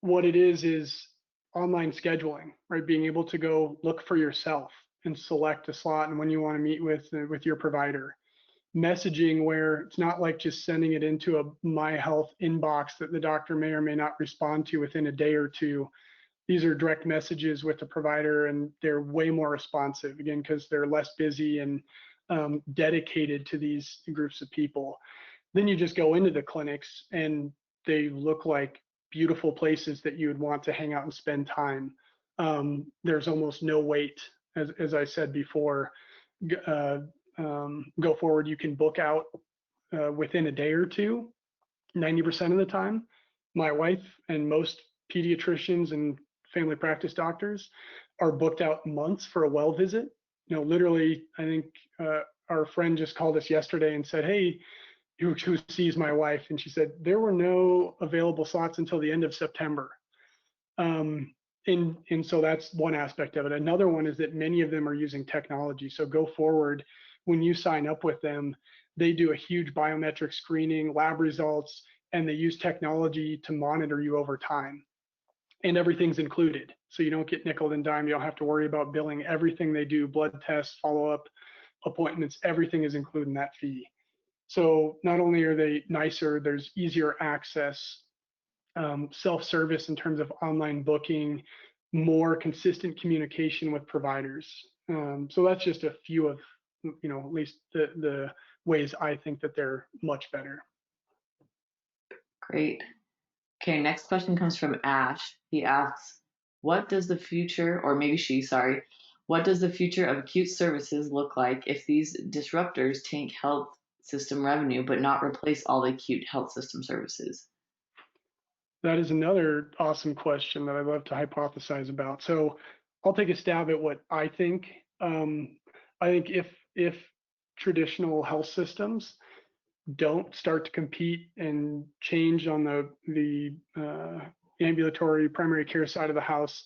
What it is online scheduling, right? Being able to go look for yourself and select a slot and when you want to meet with your provider. Messaging where it's not like just sending it into a My Health inbox that the doctor may or may not respond to within a day or two. These are direct messages with the provider, and they're way more responsive, again, because they're less busy and dedicated to these groups of people. Then you just go into the clinics and they look like beautiful places that you would want to hang out and spend time. There's almost no wait, as I said before. Go forward, you can book out within a day or two, 90% of the time. My wife and most pediatricians and family practice doctors are booked out months for a well visit. Literally, I think our friend just called us yesterday and said, hey, who sees my wife? And she said, there were no available slots until the end of September. And so that's one aspect of it. Another one is that many of them are using technology. So go forward, when you sign up with them, they do a huge biometric screening, lab results, and they use technology to monitor you over time. And everything's included. So you don't get nickel and dime. You don't have to worry about billing. Everything they do, blood tests, follow-up appointments, everything is included in that fee. So not only are they nicer, there's easier access, self-service in terms of online booking, more consistent communication with providers. So that's just a few of, at least the ways I think that they're much better. Great. Okay, next question comes from Ash. He asks, what does the future, or maybe she, sorry, what does the future of acute services look like if these disruptors take health system revenue but not replace all the acute health system services? That is another awesome question that I'd love to hypothesize about. So I'll take a stab at what I think. I think if traditional health systems don't start to compete and change on the ambulatory primary care side of the house,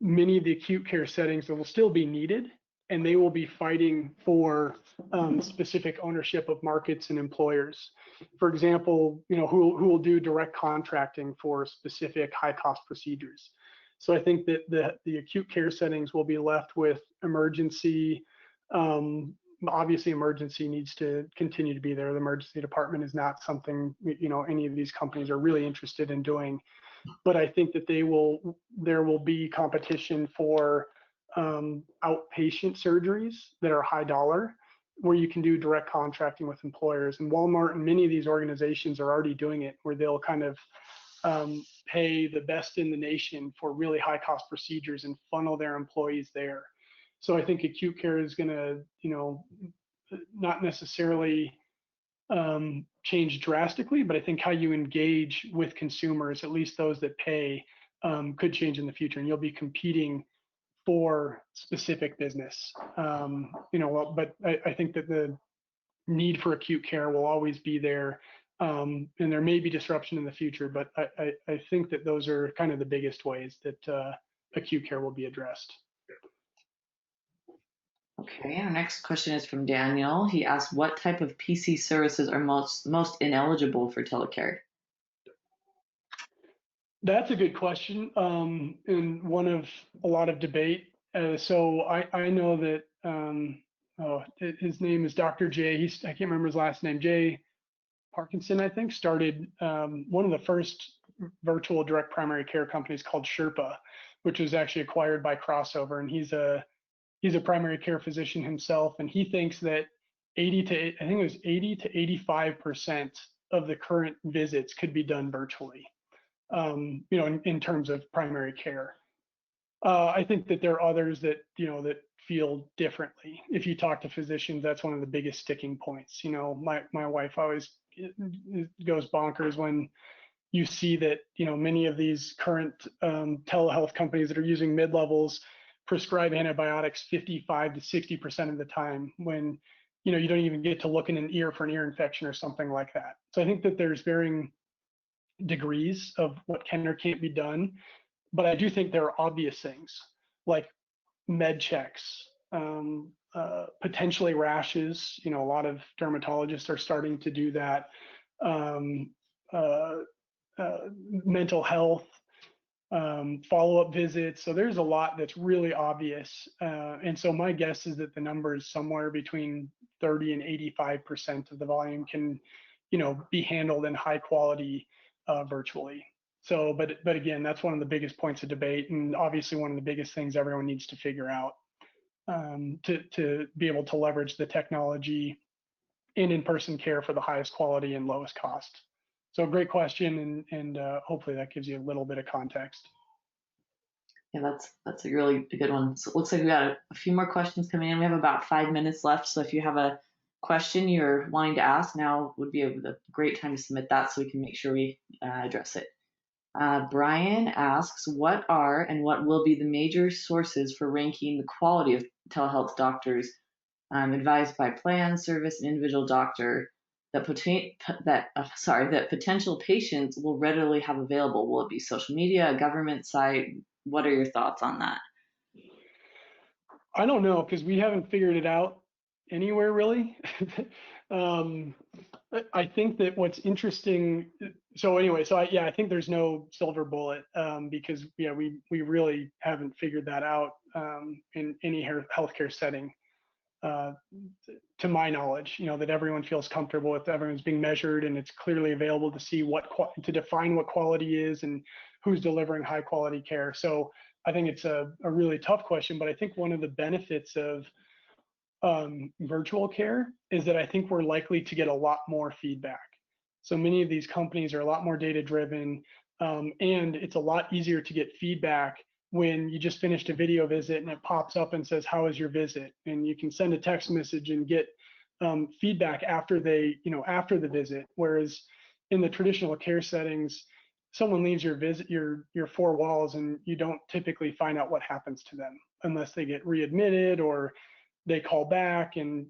many of the acute care settings that will still be needed and they will be fighting for specific ownership of markets and employers. For example, who will do direct contracting for specific high cost procedures. So I think that the acute care settings will be left with emergency. Obviously, emergency needs to continue to be there. The emergency department is not something any of these companies are really interested in doing. But I think that there will be competition for outpatient surgeries that are high dollar, where you can do direct contracting with employers. And Walmart and many of these organizations are already doing it, where they'll kind of pay the best in the nation for really high cost procedures and funnel their employees there. So I think acute care is going to, not necessarily change drastically, but I think how you engage with consumers, at least those that pay, could change in the future, and you'll be competing for specific business. But I think that the need for acute care will always be there, and there may be disruption in the future, but I think that those are kind of the biggest ways that acute care will be addressed. Okay, our next question is from Daniel. He asked, what type of PC services are most ineligible for telecare? That's a good question, and one of a lot of debate. So I know that his name is Dr. J. I can't remember his last name. J. Parkinson, I think, started one of the first virtual direct primary care companies called Sherpa, which was actually acquired by Crossover, and he's a primary care physician himself, and he thinks that 80 to 85% of the current visits could be done virtually. In terms of primary care. I think that there are others that feel differently. If you talk to physicians, that's one of the biggest sticking points. My wife always goes bonkers when you see that many of these current telehealth companies that are using mid-levels prescribe antibiotics 55 to 60% of the time, when you don't even get to look in an ear for an ear infection or something like that. So I think that there's varying degrees of what can or can't be done, but I do think there are obvious things like med checks, potentially rashes. A lot of dermatologists are starting to do that. Mental health, follow-up visits. So there's a lot that's really obvious, and so my guess is that the number is somewhere between 30 and 85% of the volume can be handled in high quality virtually. So, but again, that's one of the biggest points of debate, and obviously one of the biggest things everyone needs to figure out, to be able to leverage the technology and in-person care for the highest quality and lowest cost. So great question, and hopefully that gives you a little bit of context. Yeah, that's a really good one. So it looks like we got a few more questions coming in. We have about 5 minutes left, so if you have a question you're wanting to ask, now would be a great time to submit that so we can make sure we address it. Brian asks, what are and what will be the major sources for ranking the quality of telehealth doctors advised by plan, service, and individual doctor that potential patients will readily have available? Will it be social media, a government site? What are your thoughts on that? I don't know, because we haven't figured it out anywhere really. I think that what's interesting. So anyway, I think there's no silver bullet, because we really haven't figured that out in any healthcare setting, to my knowledge. That everyone feels comfortable with, everyone's being measured, and it's clearly available to see to define what quality is and who's delivering high quality care. So I think it's a really tough question, but I think one of the benefits of virtual care is that I think we're likely to get a lot more feedback. So many of these companies are a lot more data driven, and it's a lot easier to get feedback when you just finished a video visit and it pops up and says, how was your visit? And you can send a text message and get feedback after the visit. Whereas in the traditional care settings, someone leaves your four walls and you don't typically find out what happens to them unless they get readmitted or they call back. And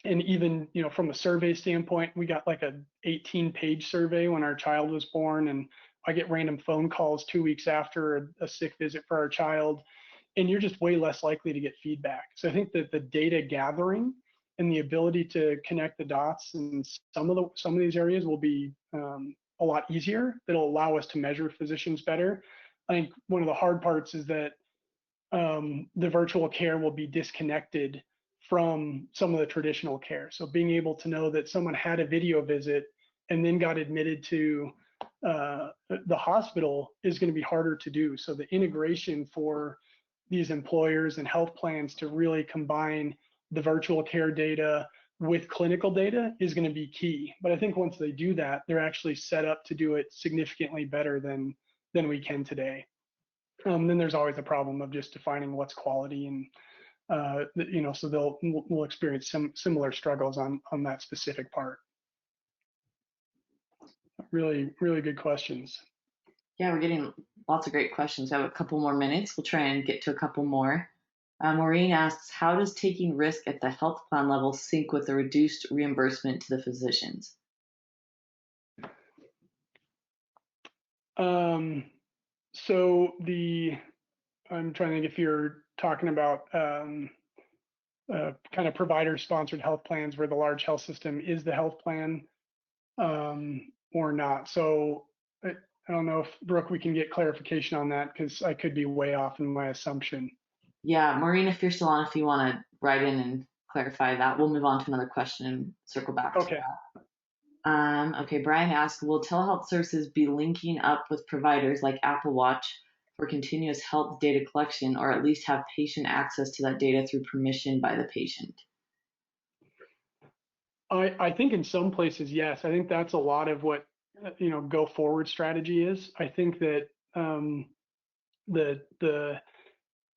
even from a survey standpoint, we got like a 18-page survey when our child was born, and I get random phone calls 2 weeks after a sick visit for our child. and you're just way less likely to get feedback. So I think that the data gathering and the ability to connect the dots in some of these areas will be a lot easier. That'll allow us to measure physicians better. I think one of the hard parts is that the virtual care will be disconnected from some of the traditional care. So being able to know that someone had a video visit and then got admitted to the hospital is going to be harder to do. So the integration for these employers and health plans to really combine the virtual care data with clinical data is going to be key. But I think once they do that, they're actually set up to do it significantly better than we can today. Then there's always the problem of just defining what's quality, and so we'll experience some similar struggles on that specific part. Really, really good questions. Yeah, we're getting lots of great questions. I have a couple more minutes. We'll try and get to a couple more. Maureen asks, how does taking risk at the health plan level sync with the reduced reimbursement to the physicians? I'm trying to think if you're talking about kind of provider-sponsored health plans where the large health system is the health plan or not. So I don't know if, Brooke, we can get clarification on that because I could be way off in my assumption. Yeah, Maureen, if you're still on, if you want to write in and clarify that, we'll move on to another question and circle back to that. Okay, Brian asks, will telehealth services be linking up with providers like Apple Watch for continuous health data collection, or at least have patient access to that data through permission by the patient? I think in some places, yes. I think that's a lot of what go forward strategy is. I think that the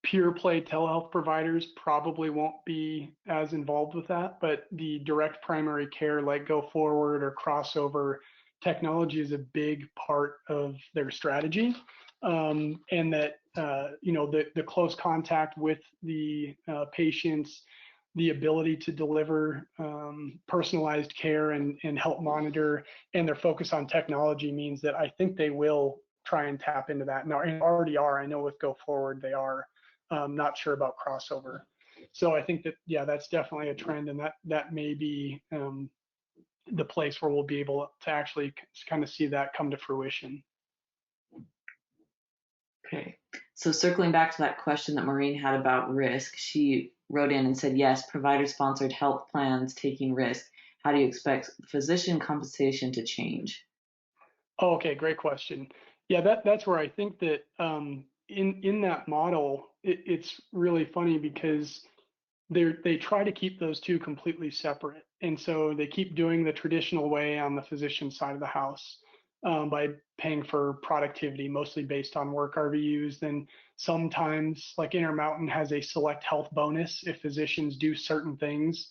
pure play telehealth providers probably won't be as involved with that, but the direct primary care like go forward or crossover technology is a big part of their strategy. And that the close contact with the patients, the ability to deliver personalized care and help monitor, and their focus on technology means that I think they will try and tap into that. Now, and already are. I know with Go Forward they are. Not sure about crossover. So I think that, yeah, that's definitely a trend, and that may be the place where we'll be able to actually kind of see that come to fruition. Okay, so circling back to that question that Maureen had about risk, she wrote in and said, yes, provider-sponsored health plans taking risk. How do you expect physician compensation to change? Oh, okay, great question. Yeah, that's where I think that in that model, it's really funny because they try to keep those two completely separate, and so they keep doing the traditional way on the physician side of the house by paying for productivity, mostly based on work RVUs. Then sometimes, like Intermountain has a select health bonus if physicians do certain things.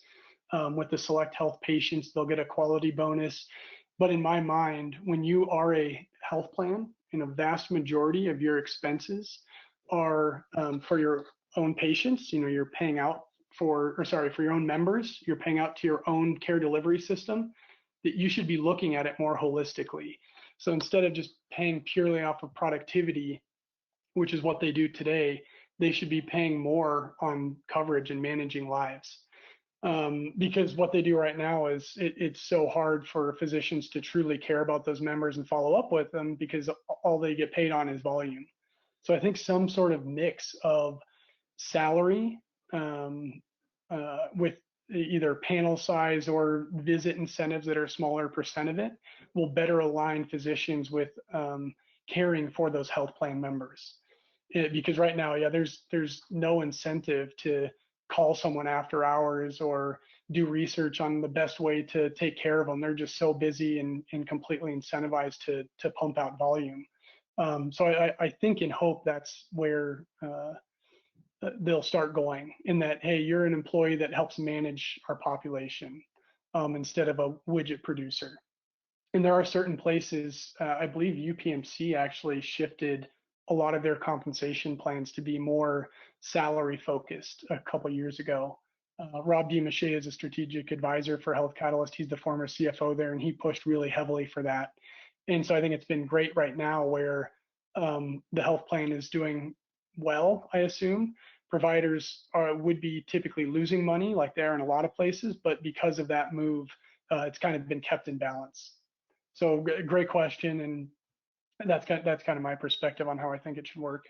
With the select health patients, they'll get a quality bonus. But in my mind, when you are a health plan, a vast majority of your expenses are for your own patients. You're paying out for your own members. You're paying out to your own care delivery system. That you should be looking at it more holistically. So instead of just paying purely off of productivity, which is what they do today, they should be paying more on coverage and managing lives. Because what they do right now is it's so hard for physicians to truly care about those members and follow up with them because all they get paid on is volume. So I think some sort of mix of salary with either panel size or visit incentives that are a smaller percent of it will better align physicians with caring for those health plan members. Because right now, yeah, there's no incentive to call someone after hours or do research on the best way to take care of them. They're just so busy and completely incentivized to pump out volume. So I think and hope that's where they'll start going, in that, hey, you're an employee that helps manage our population instead of a widget producer. And there are certain places, I believe UPMC actually shifted a lot of their compensation plans to be more salary focused a couple years ago. Rob DiMache is a strategic advisor for Health Catalyst. He's the former CFO there, and he pushed really heavily for that. And so I think it's been great right now where the health plan is doing well, I assume. Providers would be typically losing money like they are in a lot of places, but because of that move, it's kind of been kept in balance. So great question, and that's kind of my perspective on how I think it should work.